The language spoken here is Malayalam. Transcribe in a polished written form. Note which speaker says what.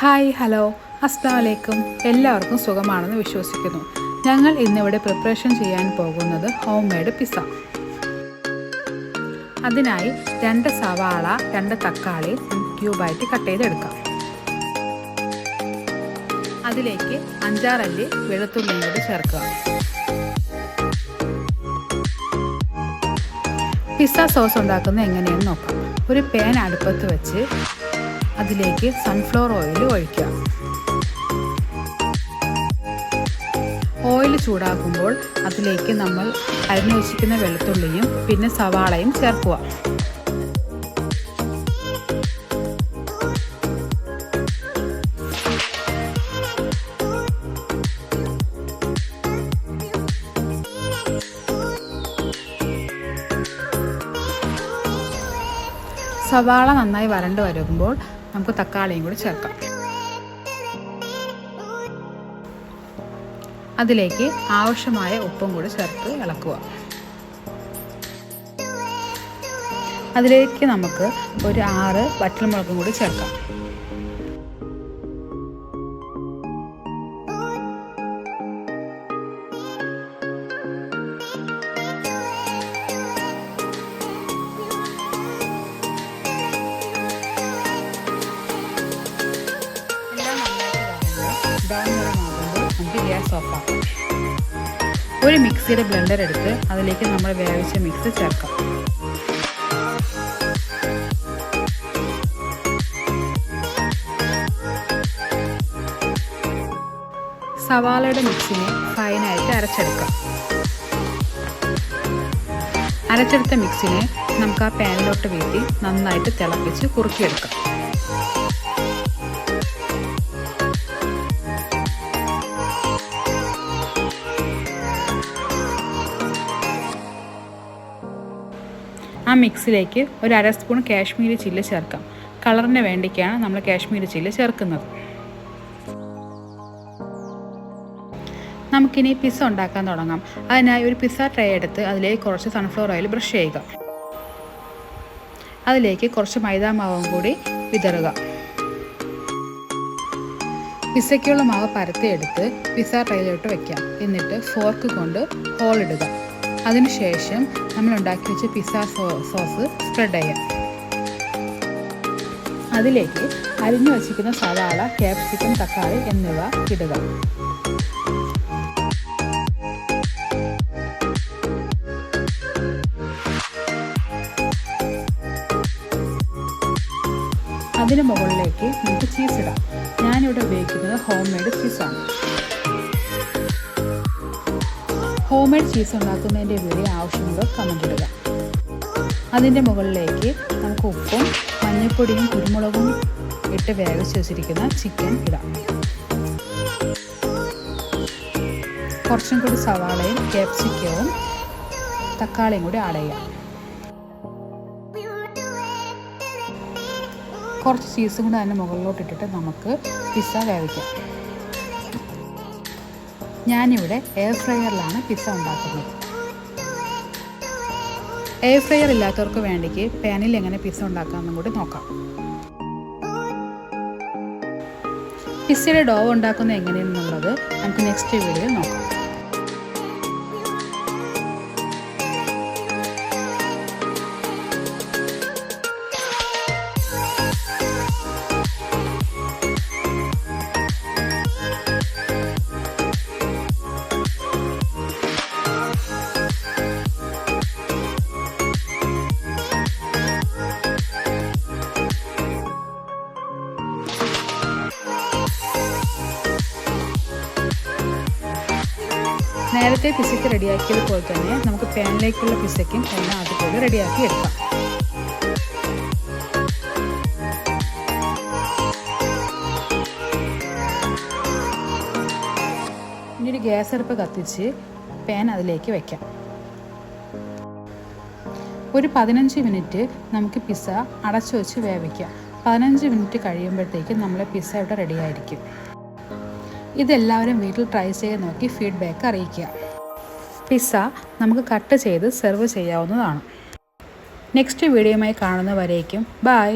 Speaker 1: ഹായ് ഹലോ അസ്സലാമു അലൈക്കും. എല്ലാവർക്കും സുഖമാണെന്ന് വിശ്വസിക്കുന്നു. ഞങ്ങൾ ഇന്നിവിടെ പ്രിപ്പറേഷൻ ചെയ്യാൻ പോകുന്നത് ഹോം മെയ്ഡ് പിസ്സ. അതിനായി 2 സവാള 2 തക്കാളി ക്യൂബായിട്ട് കട്ട് ചെയ്തെടുക്കാം. അതിലേക്ക് 5-6 അല്ലി വെളുത്തുള്ളിയും കൂടി ചേർക്കുക. പിസ്സ സോസ് ഉണ്ടാക്കുന്നത് എങ്ങനെയെന്ന് നോക്കാം. ഒരു പാൻ അടുപ്പത്ത് വെച്ച് അതിലേക്ക് സൺഫ്ലവർ ഓയിൽ ഒഴിക്കുക. ഓയിൽ ചൂടാക്കുമ്പോൾ അതിലേക്ക് നമ്മൾ അരിഞ്ഞു വെച്ചിരിക്കുന്ന വെളുത്തുള്ളിയും പിന്നെ സവാളയും ചേർക്കുക. സവാള നന്നായി വരണ്ട് വരുമ്പോൾ നമുക്ക് തക്കാളിയും കൂടി ചേർക്കാം. അതിലേക്ക് ആവശ്യമായ ഉപ്പും കൂടി ചേർത്ത് ഇളക്കുക. അതിലേക്ക് നമുക്ക് ഒരു 6 വറ്റൽമുളകും കൂടി ചേർക്കാം. നമുക്ക് ഗ്യാസ് ഓഫാക്കാം. ഒരു മിക്സിയുടെ ബ്ലെൻഡർ എടുത്ത് അതിലേക്ക് നമ്മൾ വേവിച്ച മിക്സ് ചേർക്കാം. സവാളയുടെ മിക്സിനെ ഫൈനായിട്ട് അരച്ചെടുക്കാം. അരച്ചെടുത്ത മിക്സിനെ നമുക്ക് ആ പാനിലോട്ട് വീട്ടി നന്നായിട്ട് തിളപ്പിച്ച് കുറുക്കിയെടുക്കാം. ആ മിക്സിലേക്ക് ഒരു 1/2 സ്പൂൺ കാശ്മീരി ചില്ലി ചേർക്കാം. കളറിന് വേണ്ടിയാണ് നമ്മൾ കാശ്മീരി ചില്ലി ചേർക്കുന്നത്. നമുക്കിനി പിസ്സ ഉണ്ടാക്കാൻ തുടങ്ങാം. അതിനായി ഒരു പിസ്സ ട്രേ എടുത്ത് അതിലേക്ക് കുറച്ച് സൺഫ്ലവർ ഓയിൽ ബ്രഷ് ചെയ്യുക. അതിലേക്ക് കുറച്ച് മൈദാമാവും കൂടി വിതറുക. പിസ്സയ്ക്കുള്ള മാവ് പരത്തിയെടുത്ത് പിസ്സ ട്രേയിലോട്ട് വയ്ക്കാം. എന്നിട്ട് ഫോർക്ക് കൊണ്ട് ഹോൾ ഇടുക. അതിനുശേഷം നമ്മൾ ഉണ്ടാക്കി വെച്ച പിസ്സ സോസ് സ്പ്രെഡ് ചെയ്യാം. അതിലേക്ക് അരിഞ്ഞു വച്ചിരിക്കുന്ന സവാള, ക്യാപ്സിക്കം, തക്കാളി എന്നിവ ഇടുക. അതിന് മുകളിലേക്ക് നമുക്ക് ചീസ് ഇടാം. ഞാനിവിടെ ഉപയോഗിക്കുന്നത് ഹോം മെയ്ഡ് ചീസാണ്. ഹോം മെയ്ഡ് ചീസ് ഉണ്ടാക്കുന്നതിൻ്റെ വീഡിയോ ആവശ്യമുള്ള കമൻ്റ് ഇടുക. അതിൻ്റെ മുകളിലേക്ക് നമുക്ക് ഉപ്പും മഞ്ഞൾപ്പൊടിയും കുരുമുളകും ഇട്ട് വേവിച്ച് വെച്ചിരിക്കുന്ന ചിക്കൻ ഇടാം. കുറച്ചും കൂടി സവാളയും ക്യാപ്സിക്കവും തക്കാളിയും കൂടി ആഡ് ചെയ്യാം. കുറച്ച് ചീസും കൂടി അതിൻ്റെ മുകളിലോട്ട് ഇട്ടിട്ട് നമുക്ക് പിസ്സ വേവിക്കാം. ഞാനിവിടെ എയർ ഫ്രയറിലാണ് പിസ്സ ഉണ്ടാക്കുന്നത്. എയർ ഫ്രയർ ഇല്ലാത്തവർക്ക് വേണ്ടിക്ക് പാനിൽ എങ്ങനെ പിസ്സ ഉണ്ടാക്കാമെന്നും കൂടി നോക്കാം. പിസ്സയുടെ ഡോ ഉണ്ടാക്കുന്നത് എങ്ങനെയെന്നുള്ളത് നമുക്ക് നെക്സ്റ്റ് വീഡിയോയിൽ നോക്കാം. നേരത്തെ പിസ്സയ്ക്ക് റെഡിയാക്കിയതുപോലെ തന്നെ നമുക്ക് പാനിലേക്കുള്ള പിസ്സയ്ക്കും എല്ലാം അതുപോലെ റെഡിയാക്കി എടുക്കാം. ഇനി ഒരു ഗ്യാസ് അടുപ്പ് കത്തിച്ച് പാൻ അതിലേക്ക് വയ്ക്കാം. ഒരു 15 മിനിറ്റ് നമുക്ക് പിസ്സ അടച്ചു വെച്ച് വേവിക്കാം. 15 മിനിറ്റ് കഴിയുമ്പോഴത്തേക്കും നമ്മളെ പിസ്സ ഇവിടെ റെഡിയായിരിക്കും. ഇതെല്ലാവരും വീട്ടിൽ ട്രൈ ചെയ്ത് നോക്കി ഫീഡ്ബാക്ക് അറിയിക്കുക. പിസ്സ നമുക്ക് കട്ട് ചെയ്ത് സെർവ് ചെയ്യാവുന്നതാണ്. നെക്സ്റ്റ് വീഡിയോയുമായി കാണുന്നവരേക്കും ബൈ.